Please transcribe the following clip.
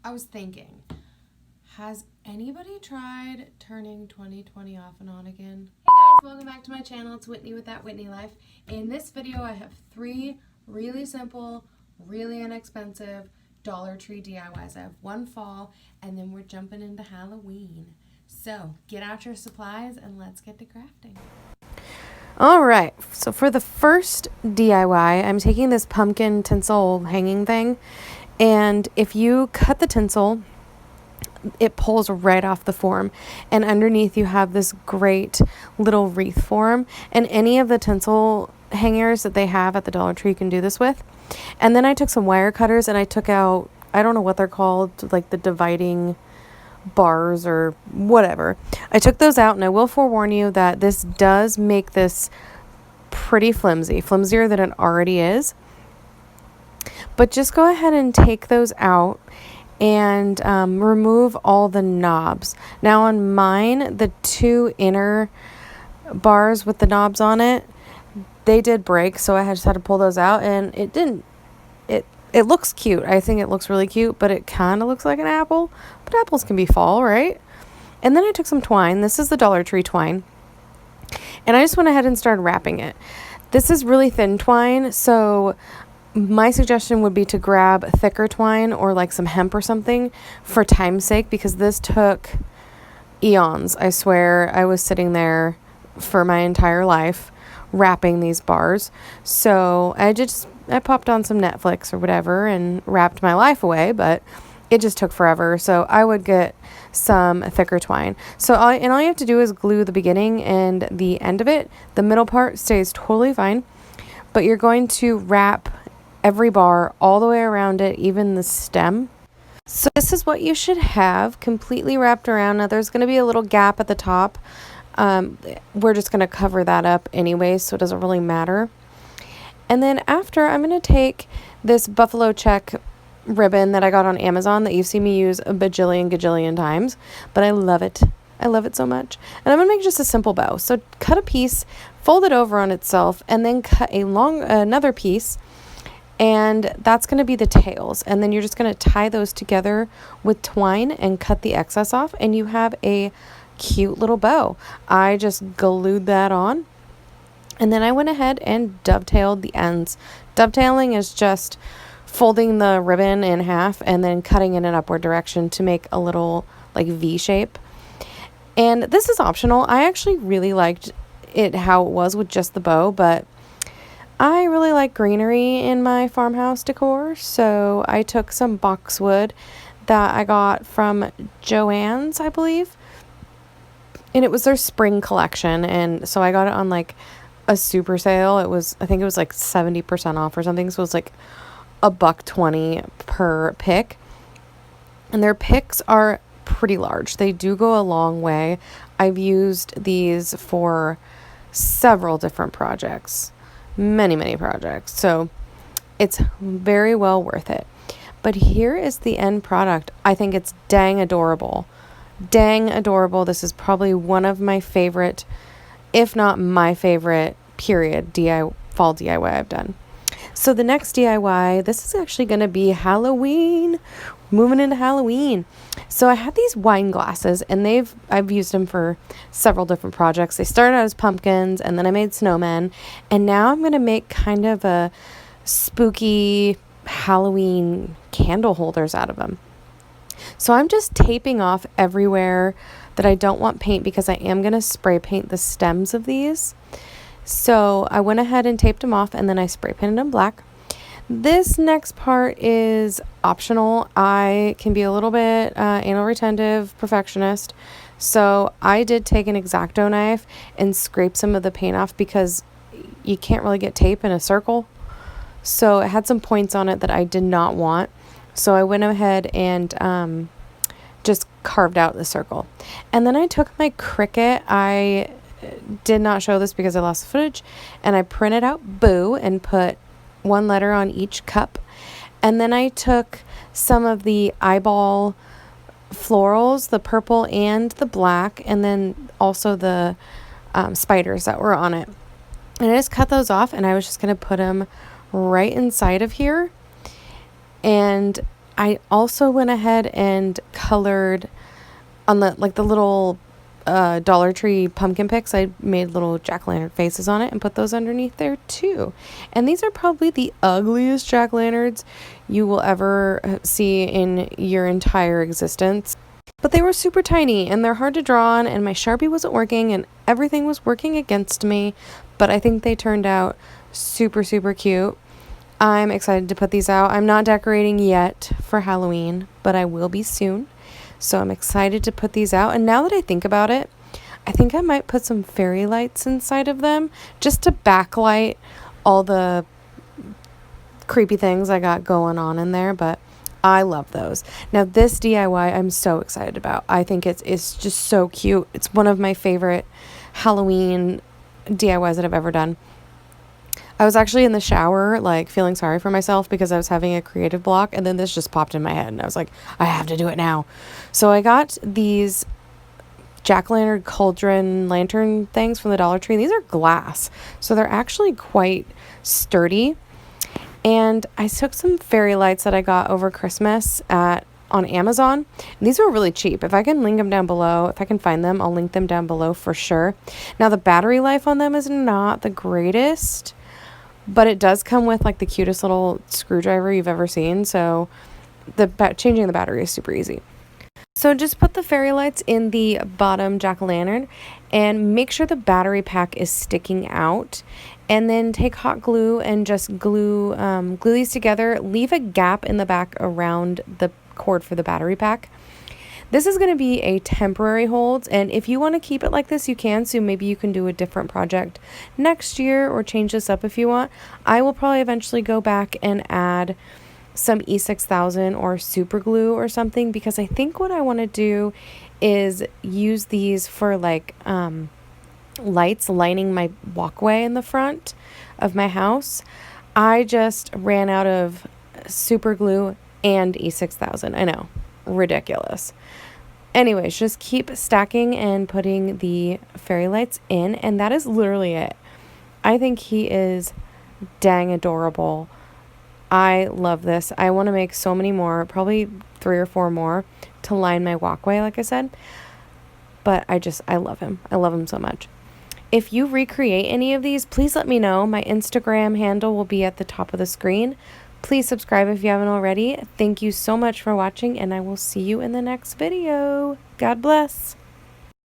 I was thinking, has anybody tried turning 2020 off and on again? Hey guys, welcome back to my channel. It's Whitney with That Whitney Life. In this video, I have 3 really simple, really inexpensive Dollar Tree DIYs. I have one fall, and then we're jumping into Halloween. So get out your supplies and let's get to crafting. All right, so for the first DIY, I'm taking this pumpkin tinsel hanging thing, and if you cut the tinsel, it pulls right off the form, and underneath you have this great little wreath form, and any of the tinsel hangers that they have at the Dollar Tree you can do this with. And then I took some wire cutters and I took out, I don't know what they're called, like the dividing bars or whatever. I took those out, and I will forewarn you that this does make this pretty flimsy, flimsier than it already is. But just go ahead and take those out and remove all the knobs. Now on mine, the 2 inner bars with the knobs on it, they did break, so I just had to pull those out, and it looks cute. I think it looks really cute, but it kind of looks like an apple. But apples can be fall, right? And then I took some twine. This is the Dollar Tree twine. And I just went ahead and started wrapping it. This is really thin twine, so my suggestion would be to grab thicker twine or like some hemp or something for time's sake, because this took eons. I swear I was sitting there for my entire life wrapping these bars. So I popped on some Netflix or whatever and wrapped my life away, but it just took forever. So I would get some thicker twine. So all you have to do is glue the beginning and the end of it. The middle part stays totally fine, but you're going to wrap every bar all the way around it, even the stem. So this is what you should have completely wrapped around. Now there's going to be a little gap at the top. We're just going to cover that up anyway, so it doesn't really matter. And then after, I'm going to take this buffalo check ribbon that I got on Amazon that you've seen me use a gajillion times, but I love it. I love it so much. And I'm going to make just a simple bow. So cut a piece, fold it over on itself, and then cut another piece, and that's going to be the tails. And then you're just going to tie those together with twine and cut the excess off, and you have a cute little bow. I just glued that on, and then I went ahead and dovetailed the ends. Dovetailing is just folding the ribbon in half and then cutting in an upward direction to make a little like V shape. And this is optional. I actually really liked it how it was with just the bow, but I really like greenery in my farmhouse decor, so I took some boxwood that I got from Joann's, I believe. And it was their spring collection, and so I got it on like a super sale. I think it was like 70% off or something, so it was like $1.20 per pick. And their picks are pretty large. They do go a long way. I've used these for several different projects, many projects, so it's very well worth it. But here is the end product. I think it's dang adorable. This is probably one of my favorite, if not my favorite, period fall DIY I've done. So the next DIY, this is actually going to be Halloween. Moving into Halloween. So I had these wine glasses, and I've used them for several different projects. They started out as pumpkins, and then I made snowmen, and now I'm going to make kind of a spooky Halloween candle holders out of them. So I'm just taping off everywhere that I don't want paint, because I am going to spray paint the stems of these. So I went ahead and taped them off, and then I spray painted them black. This next part is optional. I can be a little bit anal retentive perfectionist. So I did take an X-Acto knife and scrape some of the paint off, because you can't really get tape in a circle. So it had some points on it that I did not want. So I went ahead and just carved out the circle. And then I took my Cricut. I did not show this because I lost the footage. And I printed out Boo and put 1 letter on each cup. And then I took some of the eyeball florals, the purple and the black, and then also the spiders that were on it. And I just cut those off, and I was just going to put them right inside of here. And I also went ahead and colored on the little Dollar Tree pumpkin picks. I made little jack-o'-lantern faces on it and put those underneath there too. And these are probably the ugliest jack-o'-lanterns you will ever see in your entire existence. But they were super tiny and they're hard to draw on, and my Sharpie wasn't working and everything was working against me. But I think they turned out super, super cute. I'm excited to put these out. I'm not decorating yet for Halloween, but I will be soon. So I'm excited to put these out. And now that I think about it, I think I might put some fairy lights inside of them just to backlight all the creepy things I got going on in there. But I love those. Now this DIY I'm so excited about. I think it's just so cute. It's one of my favorite Halloween DIYs that I've ever done. I was actually in the shower, like, feeling sorry for myself because I was having a creative block, and then this just popped in my head, and I was like, I have to do it now. So I got these jack-o'-lantern cauldron lantern things from the Dollar Tree. These are glass, so they're actually quite sturdy. And I took some fairy lights that I got over Christmas on Amazon. And these were really cheap. If I can link them down below, if I can find them, I'll link them down below for sure. Now, the battery life on them is not the greatest, but it does come with like the cutest little screwdriver you've ever seen. So changing the battery is super easy. So just put the fairy lights in the bottom jack-o'-lantern and make sure the battery pack is sticking out. And then take hot glue and just glue these together. Leave a gap in the back around the cord for the battery pack. This is going to be a temporary hold, and if you want to keep it like this, you can. So maybe you can do a different project next year or change this up if you want. I will probably eventually go back and add some E6000 or super glue or something, because I think what I want to do is use these for like lights lining my walkway in the front of my house. I just ran out of super glue and E6000. I know, ridiculous. Anyways, just keep stacking and putting the fairy lights in, and that is literally it. I think he is dang adorable. I love this. I want to make so many more, probably 3 or 4 more to line my walkway, like I said. But I love him. I love him so much. If you recreate any of these, please let me know. My Instagram handle will be at the top of the screen. Please subscribe if you haven't already. Thank you so much for watching, and I will see you in the next video. God bless.